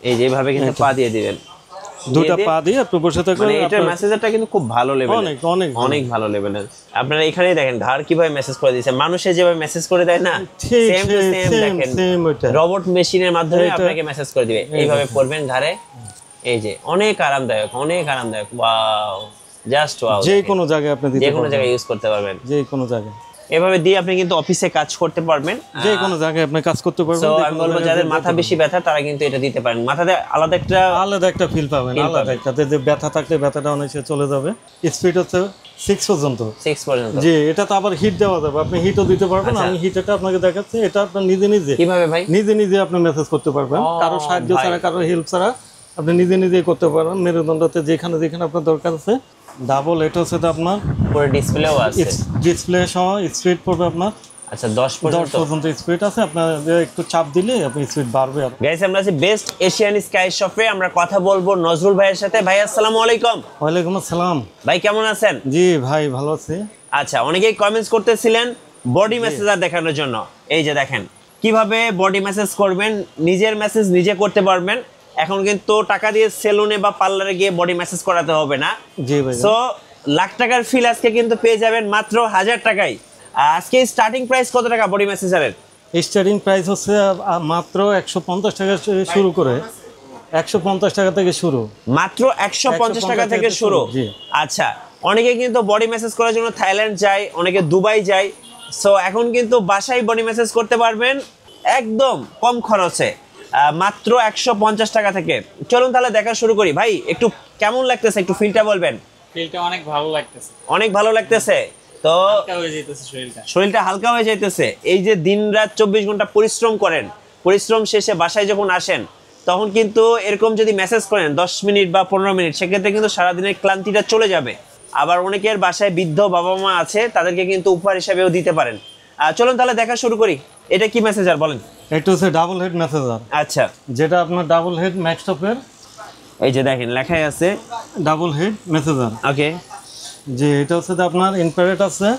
এই যে এইভাবে কিন্তু পা দিয়ে দিবেন, দুটো পা দিয়ে আপনি বসে থাকবেন। মানে এটার মেসেজারটা কিন্তু খুব ভালো লেভেলের, অনেক অনেক অনেক ভালো লেভেলের। আপনারা এখানেই দেখেন ঘাড় কিভাবে মেসেজ করে দিয়েছে, মানুষে যেভাবে মেসেজ করে দেয় না, সেম টু সেম দেখেন রোবট মেশিনের মাধ্যমে আপনাকে মেসেজ করে দিবে। এইভাবে পড়বেন ঘাড়ে, এই যে অনেক আরামদায়ক, অনেক আরামদায়ক। Wow, just wow. যে কোনো জায়গায় আপনি দিতে যে কোনো জায়গায় ইউজ করতে পারবেন, যে কোনো জায়গায় এভাবে দিয়ে আপনি কিন্তু অফিসে কাজ করতে পারবেন, যে কোনো জায়গায় আপনি কাজ করতে পারবেন। তো আমি বলবো যাদের মাথা বেশি ব্যথা তারা কিন্তু এটা দিতে পারেন, মাথাতে আলাদা একটা ফিল পাবেন, আলাদা একটা যে ব্যথা থাকলে ব্যথাটা অনেক চলে যাবে। স্পিড হচ্ছে 6 পর্যন্ত, 6 পর্যন্ত। জি, এটা তো আবার হিট দেওয়া যাবে, আপনি হিটও দিতে পারবেন। আমি হিটটা আপনাকে দেখাচ্ছি, এটা আপনি নিজে নিজে কিভাবে ভাই নিজে নিজে আপনি মেসেজ করতে পারবেন, কারো সাহায্য ছাড়া, কারো হেল্প ছাড়া আপনি নিজে নিজেই করতে পারবেন। মেরুদণ্ডতে যেখানে যেখানে আপনার দরকার আছে। ডাবল এটা হচ্ছে আপনার পুরো ডিসপ্লেও আছে, ডিসপ্লে সহ স্পিড পড়বে আপনার। আচ্ছা 10 পর্যন্ত স্পিড আছে, আপনার একটু চাপ দিলে আপনি স্পিড বাড়বে। গাইস আমরা আছি বেস্ট এশিয়ান স্কাই শপে, আমরা কথা বলবো নজরুল ভাইয়ের সাথে। ভাই আসসালামু আলাইকুম। ওয়ালাইকুম আসসালাম। ভাই কেমন আছেন? জি ভাই ভালো আছি। আচ্ছা, অনেকেই কমেন্টস করতেছিলেন বডি মেসেজার দেখানোর জন্য। এই যে দেখেন কিভাবে বডি মেসেজ করবেন, নিজের মেসেজ নিজে করতে পারবেন। এখন কিন্তু টাকা দিয়ে সেলুনে বা পার্লারে গিয়ে বডি মেসেজ করাতে হবে না। জি ভাই। সো লাখ টাকার ফিল আজকে কিন্তু পেয়ে যাবেন মাত্র 1000 টাকায়। আজকে স্টার্টিং প্রাইস কত টাকা বডি মেসেজারের? স্টার্টিং প্রাইস হচ্ছে মাত্র 150 টাকা শুরু করে, 150 টাকা থেকে শুরু, মাত্র 150 টাকা থেকে শুরু। আচ্ছা, অনেকে কিন্তু বডি মেসেজ করার জন্য থাইল্যান্ড যায়, অনেকে দুবাই যায়। সো এখন কিন্তু বাসায় বডি মেসেজ করতে পারবেন একদম কম খরচে, মাত্র 150 টাকা থেকে। চলুন তাহলে দেখা শুরু করি। ভাই একটু কেমন লাগতেছে, একটু ফিলটা বলবেন। ফিলটা অনেক ভালো লাগতেছে, অনেক ভালো লাগতেছে। তো শরীরটা হালকা হয়ে যাইতেছে। এই যে দিনরাত 24 ঘন্টা পরিশ্রম করেন, পরিশ্রম শেষে বাসায় যখন আসেন তখন কিন্তু এরকম যদি মেসেজ করেন 10 মিনিট বা 15 মিনিট, সেক্ষেত্রে কিন্তু সারাদিনের ক্লান্তিটা চলে যাবে। আবার অনেকের বাসায় বৃদ্ধ বাবা মা আছে, তাদেরকে কিন্তু উপহার হিসেবেও দিতে পারেন। চলুন তাহলে দেখা শুরু করি। এটা কি মেসেজার বলেন? এটা হচ্ছে ডাবল হেড মেসেজার। আচ্ছা, যেটা আপনার ডাবল হেড ম্যাক্সটপের, এই যে দেখেন লেখাই আছে ডাবল হেড মেসেজার। ওকে, যে এটা হচ্ছে আপনার ইনফ্রারেড আছে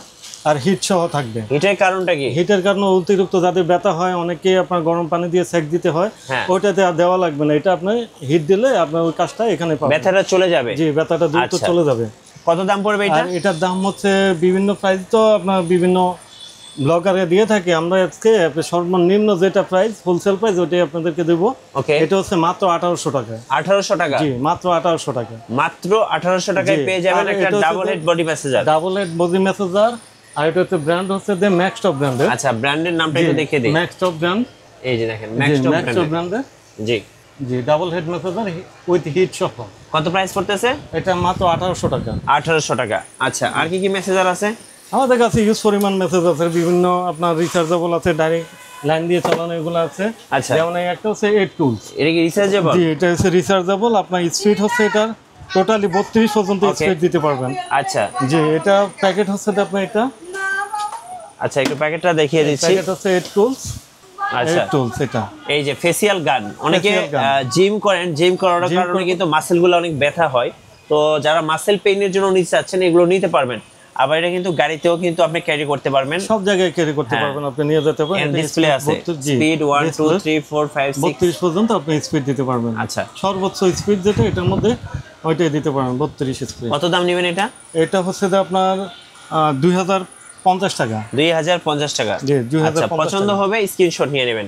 আর হিট সহ থাকবে। হিটের কারণটা কি? হিটের কারণে অতিরিক্ত যাদের ব্যথা হয়, অনেকে আপনার গরম পানি দিয়ে সেক দিতে হয়, ওইটাতে আর দেওয়া লাগবে না। এটা আপনি হিট দিলে আপনার ওই কাজটা এখানে পাবেন, ব্যথাটা চলে যাবে। জি, ব্যথাটা দ্রুত চলে যাবে। কত দাম পড়বে এটা? এটার দাম হচ্ছে বিভিন্ন প্রাইস, তো আপনার বিভিন্ন ব্লগারে দিয়ে থাকে। আমরা আজকে সর্বনিম্ন যেটা প্রাইস, হোলসেল প্রাইস, ওইটাই আপনাদেরকে দেবো। এটা হচ্ছে মাত্র 1800 টাকা। 1800 টাকা? জি, মাত্র 1800 টাকা। মাত্র 1800 টাকায় পেয়ে যাবেন একটা double head body massager. Double head body massager. আর এটা হচ্ছে ব্র্যান্ড হচ্ছে দ্য ম্যাক্সটপ ব্র্যান্ডের। আচ্ছা, ব্র্যান্ডের নামটা একটু দেখিয়ে দিন। Maxtop brand. এই যে দেখেন ম্যাক্সটপ ব্র্যান্ডের। জি জি, double head massager with heat সহ। কত প্রাইস পড়তেছে? এটা মাত্র 1800 টাকা। 1800 টাকা। আচ্ছা, আর কি কি মেসেজার আছে? আমাদের কাছে ইউজ পরিমাণ মেসেজ আছে, বিভিন্ন আপনার রিচার্জেবল আছে, ডাইরেক্ট লাইন দিয়ে চালানো এগুলো আছে। আচ্ছা, যেমন একটা হচ্ছে 8 টুলস। এটা কি রিচার্জেবল? জি, এটা হচ্ছে রিচার্জেবল। আপনার স্পিড হচ্ছে এটা টোটালি 32 পর্যন্ত স্পিড দিতে পারবেন। আচ্ছা, জি, এটা প্যাকেট হচ্ছে আপনার এটা। আচ্ছা, একটু প্যাকেটটা দেখিয়ে দিচ্ছি। প্যাকেট হচ্ছে 8 টুলস। আচ্ছা, 8 টুলস এটা। এই যে ফেসিয়াল গান, অনেকে জিম করেন, জিম করার কারণে কিন্তু মাসেলগুলো অনেক ব্যথা হয়। তো যারা মাসেল পেইনের জন্য নিতে চাচ্ছেন এগুলো নিতে পারবেন। আবার এটা কিন্তু গাড়িতেও কিন্তু আপনি ক্যারি করতে পারবেন, সব জায়গায় ক্যারি করতে পারবেন, আপনি নিয়ে যেতে পারবেন। ডিসপ্লে আছে স্পিড 1 2 3 4 5 6 32 পর্যন্ত আপনি স্পিড দিতে পারবেন। আচ্ছা, সর্বোচ্চ স্পিড যেটা এটার মধ্যে ওইটাই দিতে পারবেন, 32 স্পিড। কত দাম নেবেন এটা? এটা হচ্ছে আপনার 2050 টাকা। 2050 টাকা। জি, 2050। আচ্ছা, পছন্দ হবে স্ক্রিনশট নিয়ে নেবেন।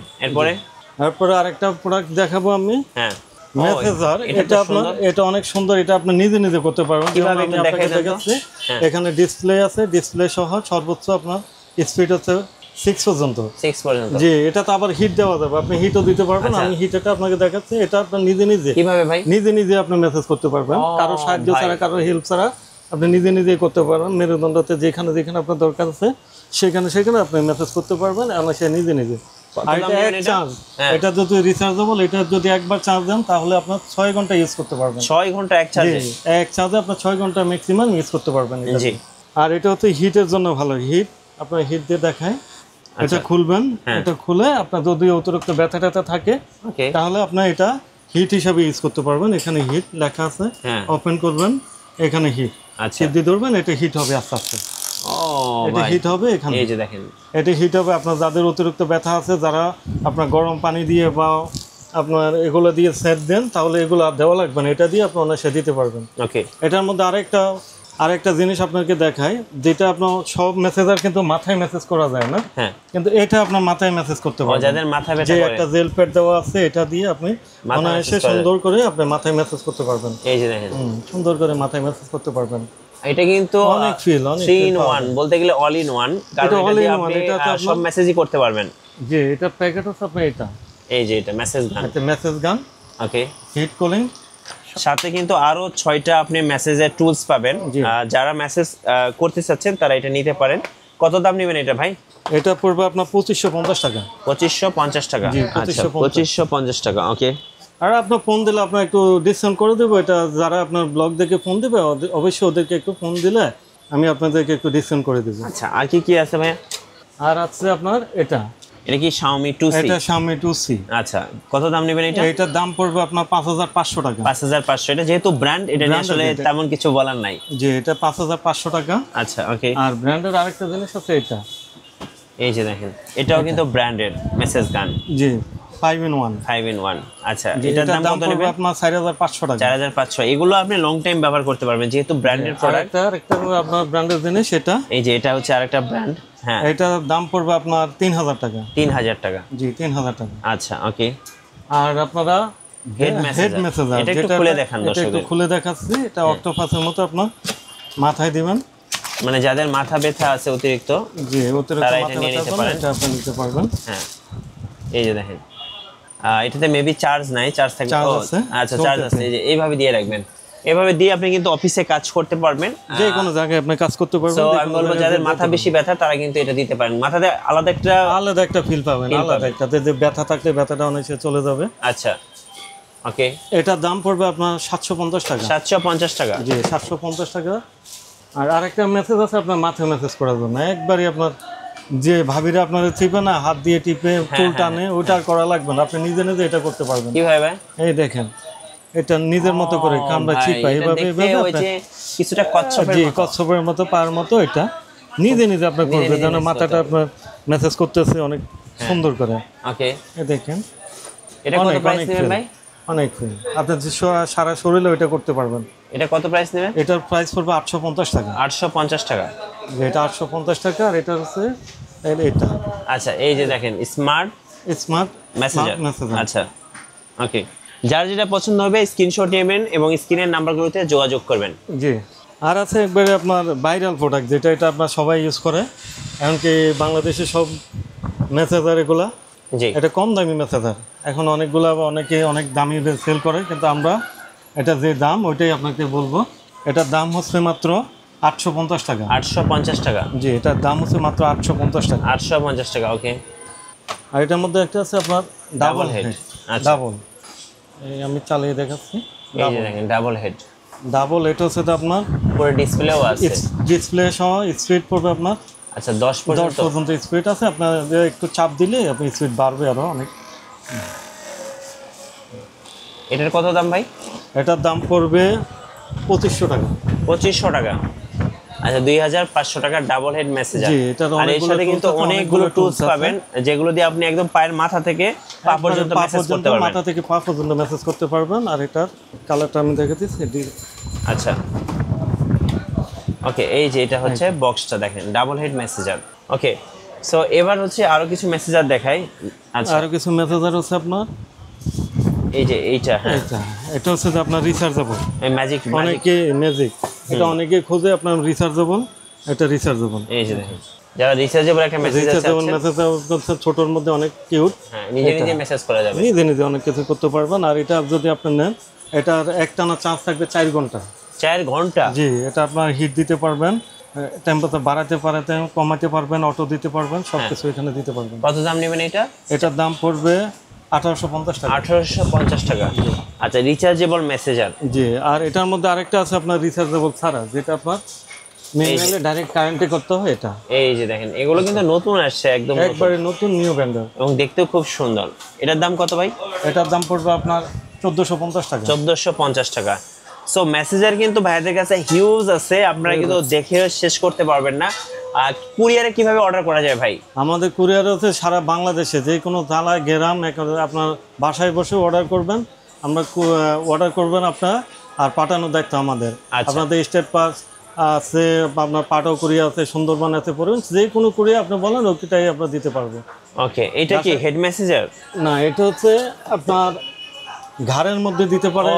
এরপরে আরেকটা প্রোডাক্ট দেখাবো আমি। হ্যাঁ, মেসেজার। এটা আপনার, এটা অনেক সুন্দর। এটা আপনি নিজে নিজে করতে পারবেন। কিভাবে একটু দেখাচ্ছি। এখানে ডিসপ্লে আছে, ডিসপ্লে সহ সর্বোচ্চ আপনার স্পিড হচ্ছে 6 পর্যন্ত। 6 পর্যন্ত। জি, এটা তো আবার হিট দেওয়া যাবে, আপনি হিটও দিতে পারবেন। আমি হিটটা আপনাকে দেখাচ্ছি। এটা আপনি নিজে নিজে কিভাবে ভাই? নিজে নিজে আপনি মেসেজ করতে পারবেন, কারো সাহায্য ছাড়া, কারো হেল্প ছাড়া আপনি নিজে নিজেই করতে পারবেন। মেরুদণ্ডতে যেখানে যেখানে আপনার দরকার আছে সেখানে সেখানে আপনি মেসেজ করতে পারবেন, এবং সে নিজে নিজে। এটা যদি রিচার্জেবল, এটা যদি একবার চার্জ দেন তাহলে আপনার 6 ঘন্টা ইউজ করতে পারবেন। 6 ঘন্টা এক চার্জে? এক চার্জে আপনার 6 ঘন্টা ম্যাক্সিমাম ইউজ করতে পারবেন। জি। আর এটা হচ্ছে হিটের জন্য ভালো। হিট আপনার হিট দিয়ে দেখায়। এটা খুলবেন, এটা খুলে আপনার যদি অতিরিক্ত ব্যথা ট্যাথা থাকে তাহলে আপনার এটা হিট হিসাবে ইউজ করতে পারবেন। এখানে হিট লেখা আছে, ওপেন করবেন, এখানে হিট। আচ্ছা, হিট দিয়ে ধরবেন, এটা হিট হবে আস্তে আস্তে। এটা হিট হবে এখানে। এই যে দেখেন, এটা হিট হবে আপনার যাদের অতিরিক্ত ব্যথা আছে, যারা আপনার গরম পানি দিয়ে বা আপনার এগুলো দিয়ে সেট দেন, তাহলে এগুলো আর দেওয়া লাগবে না, এটা দিয়ে আপনি অনায়াসে দিতে পারবেন। ওকে, এটার মধ্যে আরেকটা জিনিস আপনাকে দেখায়, যেটা আপনার সব মেসেজার কিন্তু মাথায় মেসেজ করা যায় না, হ্যাঁ, কিন্তু এটা আপনার মাথায় মেসেজ করতে পারবেন। যাদের মাথা ব্যথা যে করে একটা জেল প্যাড দেওয়া আছে, এটা দিয়ে আপনি মাথায় অনায়াসে message করা সুন্দর করে আপনি মাথায় মেসেজ করতে পারবেন। এই যে দেখেন, সুন্দর করে মাথায় মেসেজ করতে পারবেন। এটা কিন্তু অনেক ফিল, অনেক 3 in feel 1 বলতে গেলে অল ইন ওয়ান, কারণ এটা এটা all দিয়ে in আপনি one, এটা তো সব আপনার- মেসেজই করতে পারবেন। যে এটা প্যাকেট হচ্ছে আপনার এটা, এই যে এটা মেসেজ গান। একটা মেসেজ গান, ওকে, হিট কলিং, সাথে কিন্তু আরো 6টা আপনি মেসেজের টুলস পাবেন। জি। যারা মেসেজ করতে চাচ্ছেন তারা এটা নিতে পারেন। কত দাম নেবেন এটা ভাই? এটা পড়বে আপনার 2550 টাকা। 2550 টাকা। জি, আচ্ছা, 2550 2550 টাকা। ওকে, আর আপনার ফোন দিলে আপনার একটু ডিসকাউন্ট করে দেবো। এটা যারা আপনার ব্লগ দেখে ফোন দেবে, অবশ্যই ওদেরকে একটু ফোন দিলে আমি আপনাদেরকে একটু ডিসকাউন্ট করে দেবো। আচ্ছা, আর কি কি আছে ভাই? আর আছে আপনার এটা কি Xiaomi 2C? এটা Xiaomi 2C। আচ্ছা, কত দাম নেবেন এটা? এটার দাম পড়বে আপনার 5500 টাকা। 5500। এটা যেহেতু ব্র্যান্ড, এটা নিয়ে Brand আসলে এটা। তেমন কিছু বলার নাই। যে এটা 5500 টাকা। আচ্ছা, ওকে, আর ব্র্যান্ডের আরেকটা জিনিস আছে এটা, এই যে দেখেন, এটাও কিন্তু ব্র্যান্ডেড মেসেজ গান, জি 5 in 1। 5 in 1। আচ্ছা, যে এটার দাম কত পড়বে নেবেন? আপনার 4500 টাকা। 4500। এগুলো আপনি লং টাইম ব্যবহার করতে পারবেন যেহেতু ব্র্যান্ডেড প্রোডাক্ট। আরেকটা আপনার ব্র্যান্ডের জিনিস এটা, এই যে এটা হচ্ছে আরেকটা ব্র্যান্ড। হ্যাঁ, এটার দাম পড়বে আপনার 3000 টাকা। 3000 টাকা। জি 3000 টাকা। আচ্ছা, ওকে, আর আপনারা হেড হেড মেসেজ। মেসেজার, এটা একটু খুলে দেখান এটা একটু দর্শকদের। খুলে দেখাচ্ছি। এটা অক্টোপাসের মতো আপনার মাথায় দিবেন, মানে যাদের মাথা ব্যথা আছে অতিরিক্ত, জি অতিরিক্ত তারা এটা মাথা নিয়ে ব্যথা নিতে করলে পারেন। এটা আপনি নিতে পারবেন। হ্যাঁ, এই যে দেখেন, এটাতে মেবি চার্জ নাই, চার্জ থাকবে। Charge ও, আছে, আচ্ছা, চার্জ আছে। এই যে এইভাবে দিয়ে রাখবেন, এভাবে দিয়ে আপনি কিন্তু অফিসে কাজ করতে পারবেন। যে কোনো জায়গায় আপনি কাজ করতে পারবেন। তো যে আমি কোনো বলবো জায়গায় যাদের যেতে মাথা পারবেন। বেশি ব্যথা তারা কিন্তু এটা দিতে পারেন। মাথাতে আলাদা একটা ফিল পাবেন, Feel আলাদা পাবেন। একটা যে ব্যথা থাকলে ব্যথাটা অনেকে চলে যাবে। আচ্ছা, ওকে, এটার দাম পড়বে আপনার 750 টাকা। 750 টাকা। জি 750 টাকা। আর আরেকটা মেসেজ আছে আপনার মাথায় মেসেজ করার জন্য, একবারই আপনার যে ভাবিরা আপনার চিপে না, হাত দিয়ে টিপে চুল টানে, ওটা আর করা লাগবে না, আপনি নিজে নিজে এটা করতে পারবেন। কি ভাই? এই দেখেন, এটা নিজের মতো করে কামড়া ভাই, চিপা এটা এইভাবে দেখতে ওই যে কিছুটা কচ্ছপের জি মতো। কচ্ছপের মতো পার মতো এটা নিজে নিজে আপনার করবে, নিজে যেন message মাথাটা আপনার মেসেজ করতেছে অনেক সুন্দর করে। ওকে, এই দেখেন, এটা কত অনেক প্রাইস অনেক নেবেন feel, ভাই? অনেক ফিল। আপনার যে সারা শরীরে ওইটা করতে পারবেন। এটা কত প্রাইস নেবেন? এটার প্রাইস পড়বে 850 টাকা। 850 টাকা। এটা 850 টাকা। আর এটা হচ্ছে এটা আচ্ছা, এই যে দেখেন, স্মার্ট স্মার্ট মেসেজার। মেসেজার। আচ্ছা, ওকে, যার যেটা পছন্দ হবে স্ক্রিনশট নেবেন এবং স্ক্রিনের নাম্বারগুলোতে যোগাযোগ করবেন। জি। আর আছে একবারে আপনার ভাইরাল প্রোডাক্ট, যেটা এটা আপনার সবাই ইউজ করে, এমনকি বাংলাদেশে সব মেসেজার এগুলা। জি, এটা কম দামি মেসেজার, এখন অনেকগুলা অনেকে অনেক দামি সেল করে, কিন্তু আমরা এটা যে দাম ওইটাই আপনাকে বলবো। এটার দাম হচ্ছে মাত্র 850 টাকা। 850 টাকা। জি এটার দাম হচ্ছে মাত্র 850 টাকা। 850 টাকা। ওকে, আর এটার মধ্যে একটা আছে আপনার ডাবল হেড। আচ্ছা, ডাবল, এই আমি চালিয়ে দেখাচ্ছি। এই যে দেখেন, ডাবল হেড। ডাবল এটা হচ্ছে তো আপনার পুরো ডিসপ্লেও আছে। ডিসপ্লে সহ স্পিড পড়বে আপনার আচ্ছা, 10 10 পর্যন্ত। পর্যন্ত স্পিড আছে। আপনার একটু চাপ দিলে আপনি স্পিড বাড়বে আরো অনেক। এটার কত দাম ভাই? এটার দাম পড়বে 2500 টাকা। 2500 টাকা। আচ্ছা, 2500 টাকার ডাবল হেড মেসেজার। জি, এটার আর এর অনেকগুলো সাথে কিন্তু tools আছে, অনেকগুলো অনেকগুলো টুলস tools আছে। পাবেন, যেগুলো দিয়ে আপনি একদম পায়ের মাথা থেকে পা পর্যন্ত পা মেসেজ পর্যন্ত, করতে পারবেন। মাথা থেকে পা পর্যন্ত মেসেজ করতে পারবেন। আর এটার কালারটা আমি দেখে দিচ্ছি। আচ্ছা, ওকে, এই যে এটা হচ্ছে বক্সটা দেখেন, ডাবল হেড মেসেজার। ওকে, সো এবার হচ্ছে আরো কিছু মেসেজার দেখাই। আচ্ছা, আরো কিছু মেসেজার হচ্ছে আপনার এই যে এইটা, হ্যাঁ, এটা হচ্ছে যে আপনার রিচার্জেবল। এই ম্যাজিক। অনেকে ম্যাজিক, এটা অনেকে খোঁজে আপনার রিচার্জেবল, এটা রিচার্জেবল। এই যে দেখেন, যারা রিচার্জেবল একটা মেসেজ আছে, রিচার্জেবল মেসেজ ছোটর মধ্যে অনেক কিউট। হ্যাঁ, নিজে নিজে মেসেজ করা যাবে। নিজে নিজে অনেক কিছু করতে পারবেন। আর এটা যদি আপনি নেন, এটার একটানা চার্জ থাকবে 4 ঘন্টা। 4 ঘন্টা? জি, এটা আপনার হিট দিতে পারবেন, টেম্পারেচার বাড়াতে পারবেন, কমাতে পারবেন, অটো দিতে পারবেন, সবকিছু এখানে দিতে পারবেন। কত দাম নেবেন এটা? এটার দাম পড়বে 1850 টাকা। 1850 টাকা। আচ্ছা, রিচার্জেবল মেসেজার। জি। আর এটার মধ্যে আরেকটা আছে আপনার রিচার্জেবল ছাড়া, যেটা আপনার মেনুয়ালি ডাইরেক্ট কারেন্টে করতে হয়। এটা এই যে দেখেন, এগুলো কিন্তু নতুন আসছে, একদম নতুন একবারে নতুন নিউ ব্র্যান্ডের, এবং দেখতেও খুব সুন্দর। এটার দাম কত ভাই? এটার দাম পড়বে আপনার 1450 টাকা। 1450 টাকা। সো মেসেজার কিন্তু ভাইদের কাছে হিউজ আছে, আপনারা কিন্তু দেখে শেষ করতে পারবেন না। কুরিয়ারে কিভাবে অর্ডার করা যায় ভাই? আমাদের কুরিয়ার হচ্ছে সারা বাংলাদেশে যে কোনো জেলায় গ্রাম আপনার বাসায় বসে অর্ডার করবেন, আমরা অর্ডার করবেন আপনার, আর পাঠানোর দায়িত্ব আমাদের। আপনাদের স্টেট পাস আছে, আপনার পাঠাও কুরিয়ার আছে, সুন্দরবন আছে, পড়বেন যে কোনো কুরিয়ার আপনি বলেন ওটাই আমরা দিতে পারবো। ওকে, এটা কি হেড মেসেঞ্জার? না, এটা হচ্ছে আপনার ঘাড়ের মধ্যে দিতে পারে,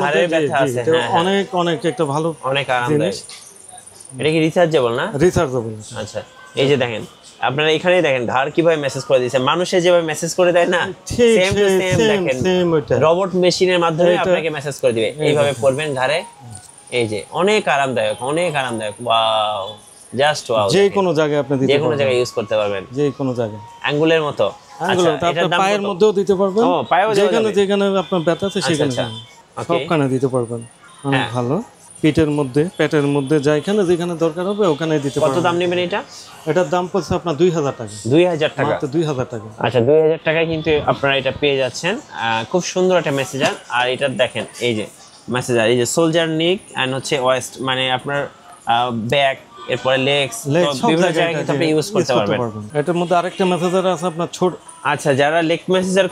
ঘাড়ের ব্যথা আছে, অনেক অনেক একটা ভালো, অনেক আরামদায়ক। এটা কি রিচার্জেবল না? রিচার্জেবল। আচ্ছা, এই যে দেখেন, আপনারা এখানেই দেখেন ঘাড় কিভাবে মেসেজ করে দিয়েছে, মানুষে যেভাবে মেসেজ করে দেয় না, সেম টু সেম দেখেন রোবট মেশিনের মাধ্যমে আপনাকে মেসেজ করে দিবে। এইভাবে পড়বেন ঘাড়ে, এই যে অনেক আরামদায়ক, অনেক আরামদায়ক। Wow, just wow. যে কোনো জায়গায় আপনি দিতে যে কোনো জায়গায় ইউজ করতে পারবেন, যে কোনো জায়গায়, আঙ্গুলের মতো। আচ্ছা, আপনার পায়ের মধ্যেও দিতে পারবেন, যেখানে যেখানে আপনার ব্যথা আছে সেখানে সবখানে দিতে পারবেন। অনেক ভালো। পেটের মধ্যে, পেটের মধ্যে যেখানে যেখানে দরকার হবে ওখানে দিতে পারবেন। কত দাম নেবেন এটা? এটার দাম পড়ছে আপনার 2000 টাকা। 2000 টাকা? মাত্র 2000 টাকা। আচ্ছা, 2000 টাকায় কিন্তু আপনারা এটা পেয়ে যাচ্ছেন। খুব সুন্দর একটা মেসেঞ্জার। আর এটা দেখেন, এই যে মেসেঞ্জার, এই যে সোলজার নিক এন্ড হচ্ছে ওয়েস্ট, মানে আপনার ব্যাক, এরপরে লেগস, বিভিন্ন জায়গায় কিন্তু আপনি ইউজ করতে পারবেন। এটার মধ্যে আরেকটা মেসেঞ্জার আছে আপনার ছোট। আচ্ছা, যারা লেগ মেসেঞ্জার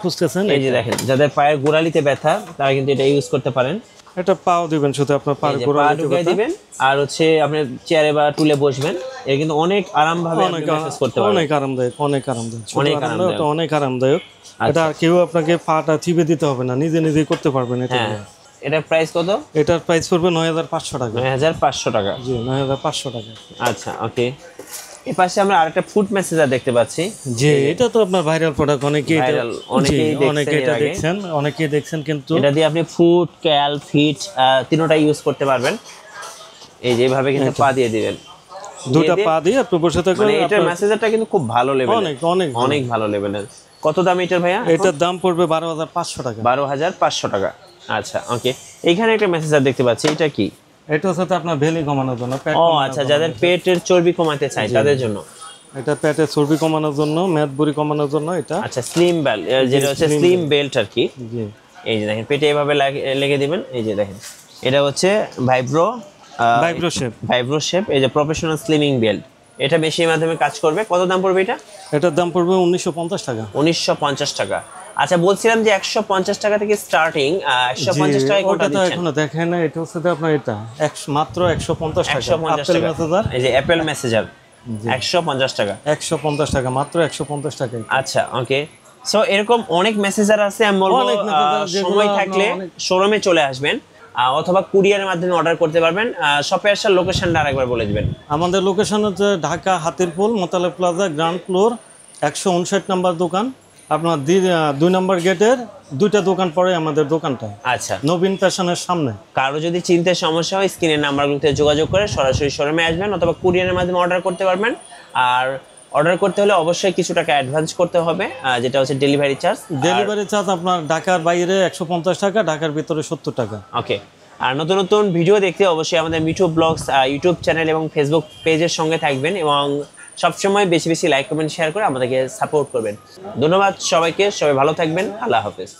খুঁজতেছেন, এই যে দেখেন, যাদের পায়ের গোড়ালিতে ব্যথা তারা কিন্তু এটা ইউজ করতে পারেন। এটা পাও দিবেন, শুধু আপনার পায়ের গোড়ালিতে দিবেন, আর হচ্ছে আপনি চেয়ারে বা টুলে বসবেন, এর কিন্তু অনেক আরামভাবে আপনি মেসেজ করতে পারবেন। অনেক আরামদায়ক, অনেক আরামদায়ক, অনেক আরামদায়ক। এটা কেউ আপনাকে পাটা চিপে দিতে হবে না, নিজে নিজেই করতে পারবেন। এটা এটার প্রাইস কত? এটার প্রাইস পড়বে 9500 টাকা। 9500 টাকা? জি, 9500 টাকা। আচ্ছা, ওকে। এই পাশে আমরা আরেকটা ফুড মেসেঞ্জার দেখতে পাচ্ছি। জি, এটা তো আপনার ভাইরাল প্রোডাক্ট, অনেকেই এটা দেখছেন, অনেকেই দেখছেন, কিন্তু এটা দিয়ে আপনি ফুড, ক্যাল, ফিট তিনটাই ইউজ করতে পারবেন। এই যে এইভাবে কিন্তু পা দিয়ে দিবেন, দুটো পা দিয়ে আপনি বসে থাকবেন। মানে এটার মেসেঞ্জারটা কিন্তু খুব ভালো লেভেলের, অনেক অনেক অনেক ভালো লেভেলের। কত দাম এটার ভাইয়া? এটার দাম পড়বে 12500 টাকা। 12500 টাকা। আচ্ছা, ওকে। এইখানে একটা মেসেঞ্জার দেখতে পাচ্ছি, এটা কি? এটা হচ্ছে আপনার বেলি কমানোর জন্য, আচ্ছা, যাদের পেটের চর্বি কমাতে চায় তাদের জন্য। এটা পেটের চর্বি কমানোর জন্য, মেদবুড়ি কমানোর জন্য এটা। আচ্ছা, স্লিম বেল্ট, যেটা হচ্ছে স্লিম বেল্ট আর কি। এই যে দেখেন, পেটে এভাবে লেগে দিবেন। এই যে দেখেন, এটা হচ্ছে ভাইব্রো শেপ, এই যে প্রফেশনাল স্লিমিং বেল্ট। এটা মেশিনের মাধ্যমে কাজ করবে। কত দাম পড়বে এটা? এটার দাম পড়বে 1950 টাকা। 1950 টাকা। আচ্ছা, বলছিলাম যে 150 টাকা থেকে স্টার্টিং। 150 টাকায় কোনটা দিচ্ছেন? এখনো দেখেন না, এটা হচ্ছে আপনার এটা মাত্র 150 টাকা। এই যে অ্যাপেল মেসেঞ্জার 150 টাকা। 150 টাকা, মাত্র 150 টাকা। আচ্ছা, ওকে। সো এরকম অনেক মেসেঞ্জার আছে। আমি বলবো সময় থাকলে শোরুমে চলে আসবেন, অথবা কুরিয়ারের মাধ্যমে অর্ডার করতে পারবেন। শপে আসার লোকেশনটা আরেকবার বলে দিবেন। আমাদের লোকেশন হচ্ছে Dhaka Hatirpool Motaleb plaza, ground floor, 159 number দোকান। আপনার 2 নম্বর গেটের 2টা দোকান পরে আমাদের দোকানটা। আচ্ছা, নবীন ফ্যাশনের সামনে। কারো যদি চিনতে সমস্যা হয়, স্ক্রিনের নাম্বারগুলোতে যোগাযোগ করে সরাসরি শোরুমে আসবেন, অথবা কুরিয়ারের মাধ্যমে অর্ডার করতে পারবেন। আর অর্ডার করতে হলে অবশ্যই কিছু টাকা অ্যাডভান্স করতে হবে, যেটা হচ্ছে ডেলিভারি চার্জ। ডেলিভারি চার্জ আপনার ঢাকার বাইরে 150 টাকা, ঢাকার ভিতরে 70 টাকা। ওকে। আর নতুন নতুন ভিডিও দেখতে অবশ্যই আমাদের মিঠু ব্লগস ইউটিউব চ্যানেল এবং ফেসবুক পেজের সঙ্গে থাকবেন, এবং সবসময় বেশি বেশি লাইক, কমেন্ট, শেয়ার করে আমাদেরকে সাপোর্ট করবেন। ধন্যবাদ সবাইকে, সবাই ভালো থাকবেন। আল্লাহ হাফেজ।